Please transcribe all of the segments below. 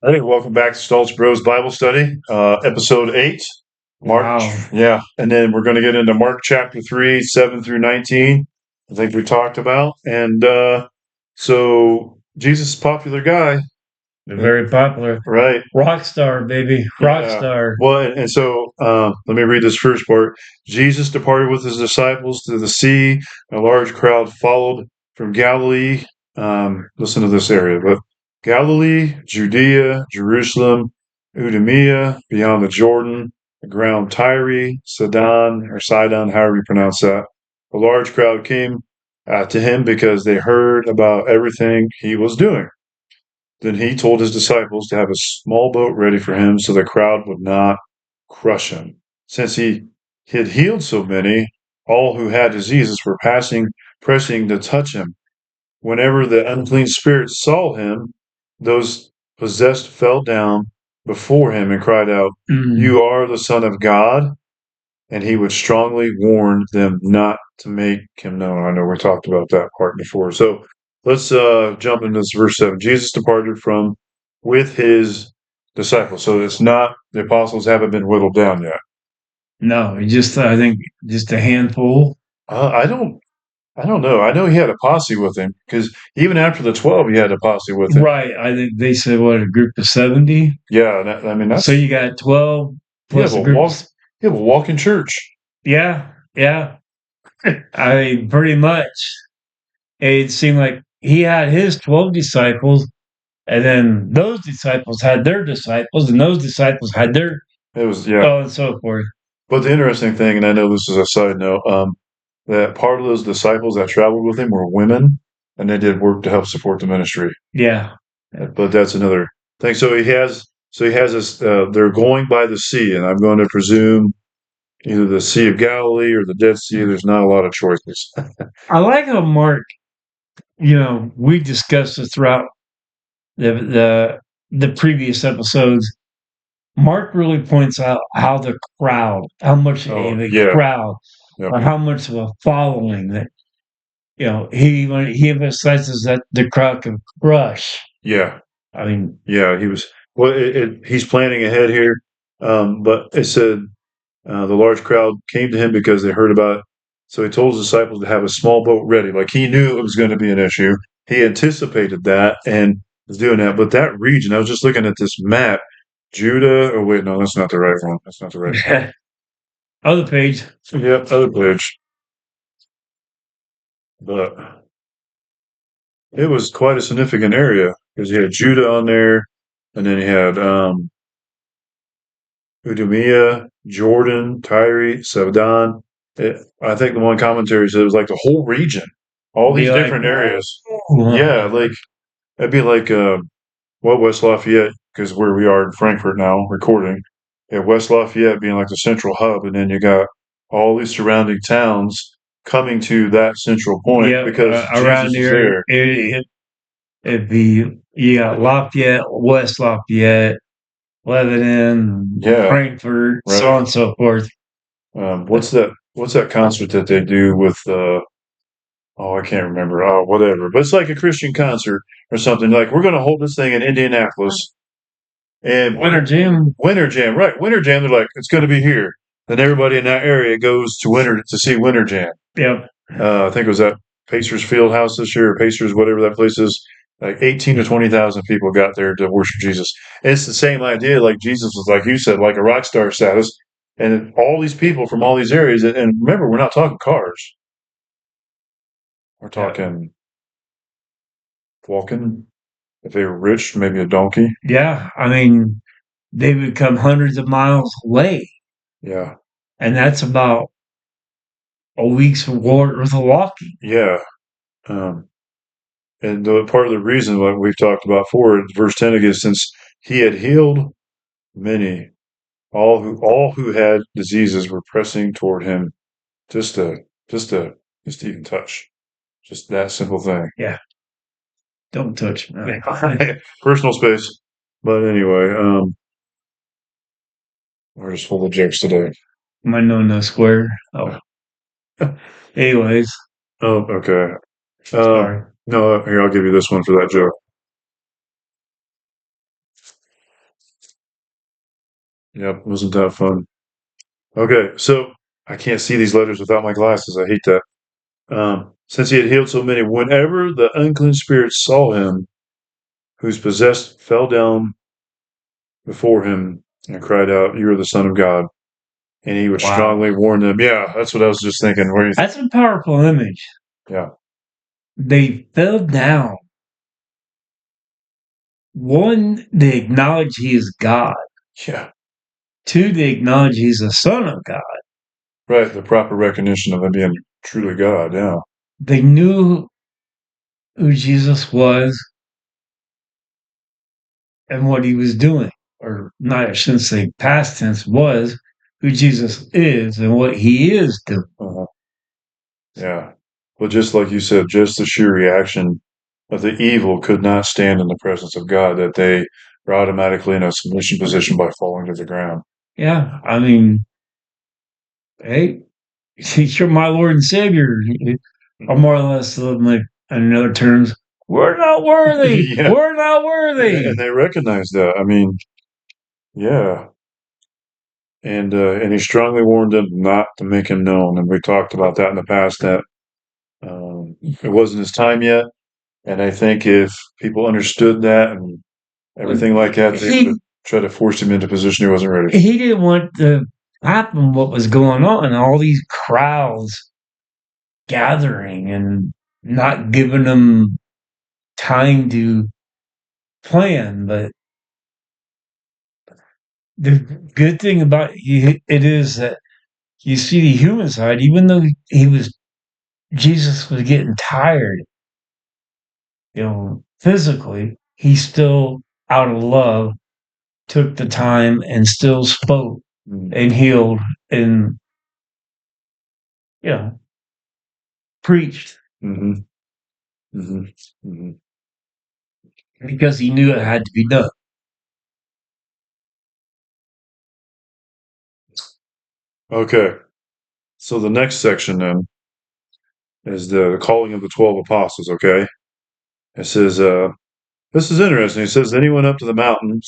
Hey, welcome back to Stoltz Bros Bible Study, episode 8. Mark, Wow. yeah, and then we're going to get into Mark chapter 3, 7 through 19. I think we talked about. And so, Jesus is a popular guy, Very popular. right? Rock star, baby. Rock Yeah. star. Well, and so let me read this first part. Jesus departed with his disciples to the sea. A large crowd followed from Galilee. Listen to this area, but Galilee, Judea, Jerusalem, Idumea, beyond the Jordan, the ground Tyre, Sidon, however you pronounce that. A large crowd came to him because they heard about everything he was doing. Then he told his disciples to have a small boat ready for him so the crowd would not crush him. Since he had healed so many, all who had diseases were pressing to touch him. Whenever the unclean spirits saw him, those possessed fell down before him and cried out, Mm. "You are the Son of God." And he would strongly warn them not to make him known. I know we talked about that part before. So let's jump into this verse 7. Jesus departed from with his disciples. So it's not the apostles haven't been whittled down yet. No, I think just a handful. Uh, I don't I don't know. I know he had a posse with him because even after the 12, he had a posse with him. Right. I think they said what, a group of 70. Yeah, I mean So that's you got 12 you have plus a a group of walk you have a walk in church. yeah, yeah. I mean, pretty much. It seemed like he had his 12 disciples, and then those disciples had their disciples, and those disciples had their It was yeah. so on and so forth. But the interesting thing, and I know this is a side note, that part of those disciples that traveled with him were women, and they did work to help support the ministry. Yeah. But that's another thing. So he has this. They're going by the sea, and I'm going to presume either the Sea of Galilee or the Dead Sea. There's not a lot of choices. I like how Mark, we discussed this throughout the the previous episodes. Mark really points out how the crowd, how much of Oh a yeah, crowd, yeah, or how much of a following that he emphasizes that the crowd can crush. yeah, I mean, yeah. He was well. He's planning ahead here, but it said the large crowd came to him because they heard about it. So he told his disciples to have a small boat ready. Like he knew it was going to be an issue. He anticipated that and was doing that. But that region, I was just looking at this map. Judah. Oh wait, no, that's not the right one. That's not the right. other page. Yep, other page. But it was quite a significant area because you had Judah on there, and then you had Idumea, Jordan, Tyre, Sidon. I think the one commentary said it was like the whole region, all Be these like, different areas. well, Yeah, like it'd be like West Lafayette, because where we are in Frankfurt now recording. Yeah, West Lafayette being like the central hub, and then you got all these surrounding towns coming to that central point yeah, because around Jesus is here, there. it'd be Lafayette, West Lafayette, Lebanon, Yeah, Frankfurt, so on right. and so forth. What's that concert that they do with oh, I can't remember. Oh, whatever. But it's like a Christian concert or something. Like we're going to hold this thing in Indianapolis and Winter Jim. Winter Jam, right? Winter Jam. They're like, it's going to be here. Then everybody in that area goes to see Winter Jam. Yep. I think it was at Pacers Field House this year, or Pacers, whatever that place is. Like 18 to 20,000 people got there to worship Jesus. And it's the same idea. Like Jesus was, like you said, like a rock star status. And all these people from all these areas. And remember, we're not talking cars. We're Yeah. talking walking. If they were rich, maybe a donkey. Yeah. I mean, they would come hundreds of miles away, Yeah. and that's about a week's worth of walking. Yeah. Um, and part of the reason what we've talked about before, verse 10 again, since he had healed many, all who had diseases were pressing toward him just to just to just to even touch. Just that simple thing. Yeah. Don't touch me. Personal space. But anyway, we're just full of jokes today. My no square. Oh, anyways, Oh, okay. sorry. No, here I'll give you this one for that joke. Yep, wasn't that fun? Okay, so I can't see these letters without my glasses. I hate that. Since he had healed so many, whenever the unclean spirits saw him, who's possessed, fell down before him and cried out, "You are the Son of God." And he would Wow. strongly warn them. Yeah, that's what I was just thinking. Where you That's a powerful image. yeah, They fell down. One, they acknowledge he is God. yeah, Two, they acknowledge he's the Son of God. right. The proper recognition of him being truly God. Yeah, They knew who Jesus was and what he was doing. Or not, I shouldn't say past tense, was who Jesus is and what he is doing. uh-huh. Yeah. Well, just like you said, just the sheer reaction of the evil could not stand in the presence of God, that they were automatically in a submission position by falling to the ground. Yeah, I mean, hey, you're my Lord and Savior. Or more or less, like in other terms, we're not worthy. Yeah. We're not worthy. And they recognize that. I mean, yeah. And he strongly warned them not to make him known. And we talked about that in the past, that it wasn't his time yet. And I think if people understood that and everything like that, they would try to force him into a position he wasn't ready. He didn't want to happen what was going on. All these crowds gathering and not giving them time to plan. But the good thing about it is that you see the human side, even though Jesus was getting tired, physically, he still, out of love, took the time and still spoke and healed and, preached. Mm-hmm. Mm-hmm. Mm-hmm. Because he knew it had to be done. Okay. So the next section then is the calling of the 12 apostles. Okay. It says, this is interesting. It says, then he went up to the mountain,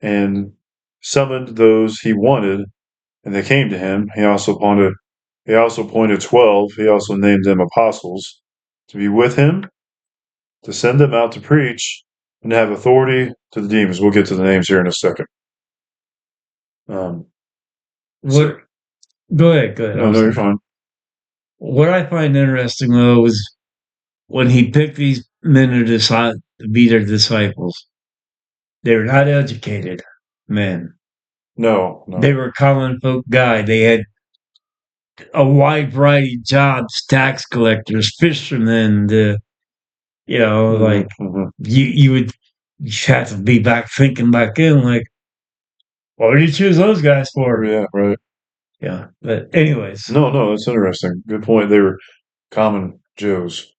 and summoned those he wanted, and they came to him. He also appointed 12. He also named them apostles to be with him, to send them out to preach, and to have authority to the demons. We'll get to the names here in a second. What? Go ahead. No, you're fine. What I find interesting, though, is when he picked these men to be their disciples, they were not educated men. No. They were common folk guy. They had a wide variety of jobs: tax collectors, fishermen. Like you would have to be back thinking back in, like, what did you choose those guys for? Yeah, right. Yeah, but anyways. No, that's interesting. Good point. They were common Joes.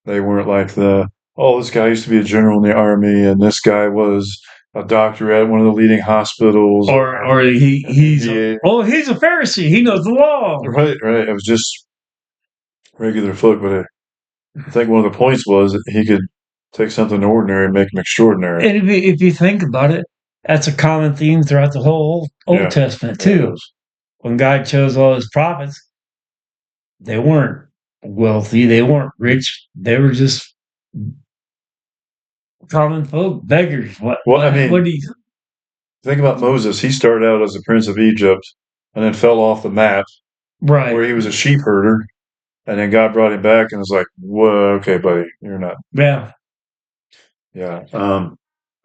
They weren't like this guy used to be a general in the army, and this guy was a doctor at one of the leading hospitals. Or he's a Pharisee. He knows the law. Right. It was just regular folk, but I think one of the points was that he could take something ordinary and make him extraordinary. And if you think about it, that's a common theme throughout the whole Old Testament too. When God chose all his prophets, they weren't wealthy, they weren't rich, they were just common folk, beggars. What do you think about Moses? He started out as a prince of Egypt and then fell off the map. Right. Where he was a sheep herder, and then God brought him back and was like, whoa, okay, buddy, you're not. Yeah. Yeah.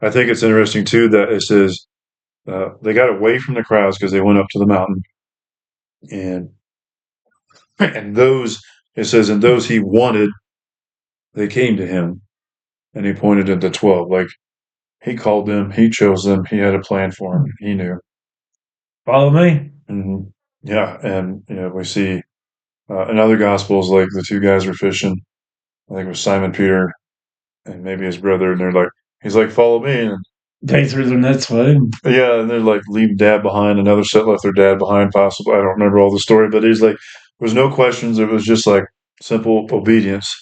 I think it's interesting too that it says they got away from the crowds because they went up to the mountain, and those, it says, and those he wanted, they came to him, and he pointed at the 12. Like, he called them, he chose them, he had a plan for them, he knew. Follow me. Mm-hmm. Yeah, and we see in other gospels, like the two guys were fishing. I think it was Simon Peter and maybe his brother, and he's like, follow me, and they threw their nets away. Yeah, and they're like, leave dad behind. Another set left their dad behind, possibly. I don't remember all the story, but he's like, there was no questions. It was just like simple obedience.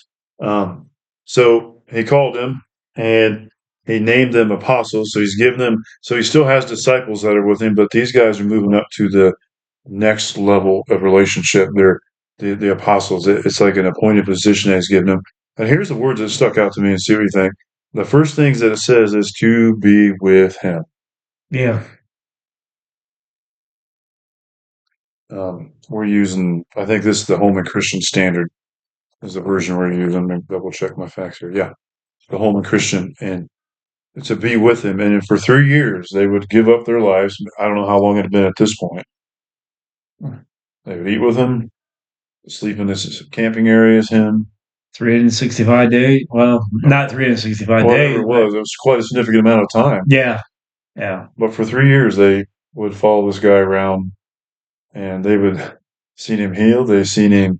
So he called him, and he named them apostles. So he's given them. So he still has disciples that are with him, but these guys are moving up to the next level of relationship. They're the apostles. It's like an appointed position that he's given them. And here's the words that stuck out to me and see what you think. The first things that it says is to be with him. Yeah. We're using, I think this is the Holman Christian Standard is the version we're using. Let me double check my facts here. Yeah, the Holman Christian, and to be with him. And for 3 years, they would give up their lives. I don't know how long it had been at this point. They would eat with him, sleep in this camping area as him. 365 days. Well, not 365 Whatever days. it was quite a significant amount of time. Yeah. Yeah. But for 3 years, they would follow this guy around, and they would seen him healed. They seen him.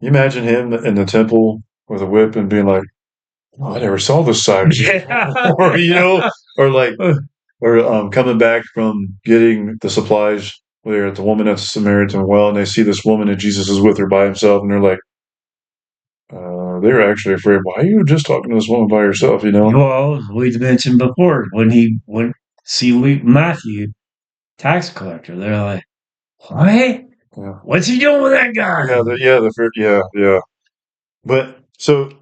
You imagine him in the temple with a whip and being like, "Oh, I never saw this side," or or like, or coming back from getting the supplies. They're at the woman at the Samaritan well, and they see this woman, and Jesus is with her by himself, and they're like, they're actually afraid. Why are you just talking to this woman by yourself? Well, we mentioned before when he went see Matthew, tax collector. They're like, "What? Yeah. What's he doing with that guy?" Yeah. But so,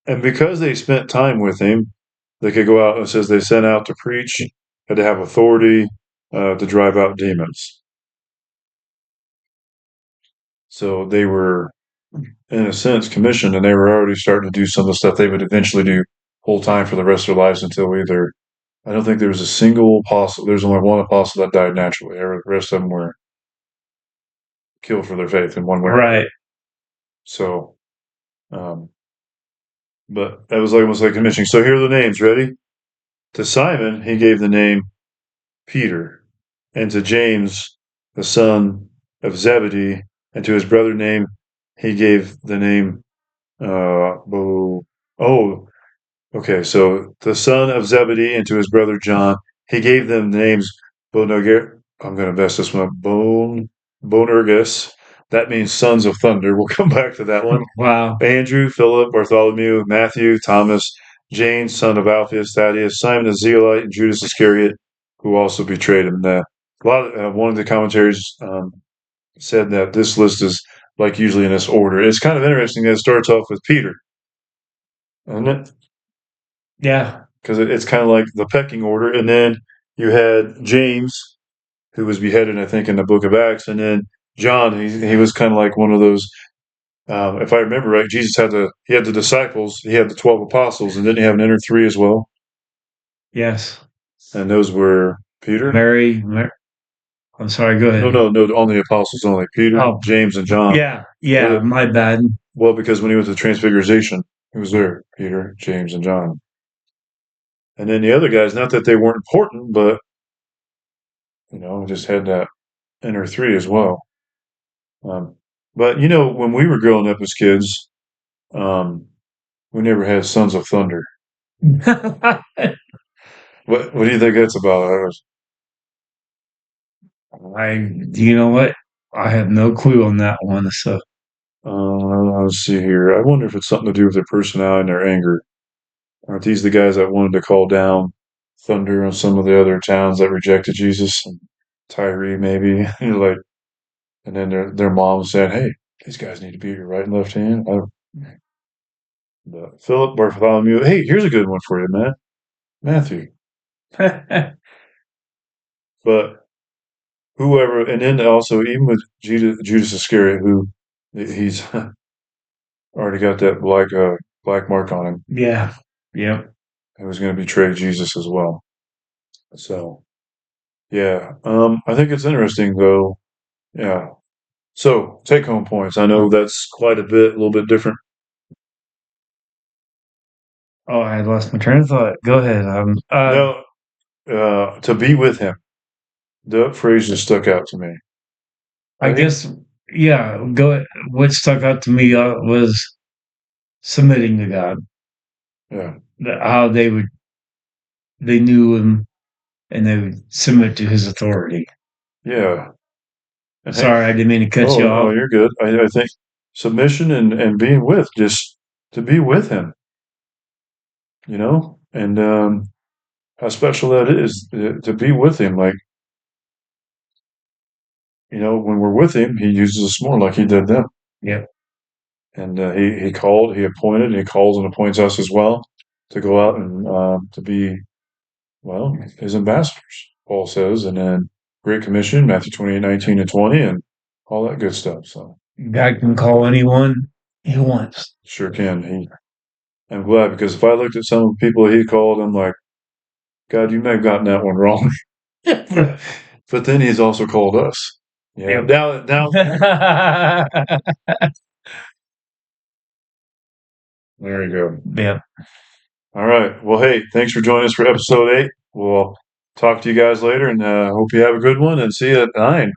and because they spent time with him, they could go out. It says they sent out to preach, had to have authority to drive out demons. So they were, in a sense, commissioned, and they were already starting to do some of the stuff they would eventually do whole time for the rest of their lives until either. I don't think there was a single apostle. There's only one apostle that died naturally. The rest of them were killed for their faith in one way. Right. So, but that was almost like commissioning. So here are the names. Ready? To Simon, he gave the name Peter, and to James, the son of Zebedee, and to his brother name, he gave the name okay. So the son of Zebedee and to his brother John, he gave them the names Boanerges. I'm going to mess this one up. Boanerges. That means sons of thunder. We'll come back to that one. Wow. Andrew, Philip, Bartholomew, Matthew, Thomas, James, son of Alphaeus, Thaddeus, Simon the Zealot, and Judas Iscariot, who also betrayed him. One of the commentaries said that this list is like usually in this order. It's kind of interesting that it starts off with Peter, isn't it? Yeah. Because it's kind of like the pecking order, and then you had James, who was beheaded, I think, in the Book of Acts, and then John. He was kind of like one of those. If I remember right, Jesus had the disciples, he had the 12 apostles, and didn't he have an inner three as well? Yes. And those were Peter. Mary. I'm sorry. Go ahead. No. Only the apostles, only Peter, James, and John. Yeah. My bad. Well, because when he went to Transfiguration, he was there. Peter, James, and John. And then the other guys, not that they weren't important, but just had that inner three as well. But when we were growing up as kids, we never had Sons of Thunder. What do you think that's about? You know what? I have no clue on that one. So, let's see here. I wonder if it's something to do with their personality and their anger. Aren't these the guys that wanted to call down thunder on some of the other towns that rejected Jesus? And Tyre, maybe. And then their mom said, "Hey, these guys need to be your right and left hand." Philip, Bartholomew. Hey, here's a good one for you, man. Matthew. But whoever, and then also even with Judas Iscariot, who he's already got that black mark on him. Yeah. Yep. Who was going to betray Jesus as well. So, yeah. I think it's interesting though. Yeah. So, take home points. I know that's quite a little bit different. Oh, I lost my train of thought. Go ahead. No, to be with him. The phrase just stuck out to me. I guess, yeah. Go ahead. What stuck out to me was submitting to God. Yeah. How they knew him and they would submit to his authority. Yeah. Sorry, I didn't mean to cut you off. No, you're good. I think submission and being with, just to be with him. and how special that is to be with him. Like, when we're with him, he uses us more like he did them. Yep. And he called, he appointed, and he calls and appoints us as well to go out and to be, well, his ambassadors, Paul says, and then Great Commission, Matthew 28:19 and 20, and all that good stuff. So God can call anyone he wants. sure can. I'm glad, because if I looked at some of the people he called, I'm like, God, you may have gotten that one wrong. But then he's also called us. Yeah. Yep. Now, there you go. Yep. All right. Well, hey, thanks for joining us for episode 8. We'll talk to you guys later, and hope you have a good one, and see you at 9.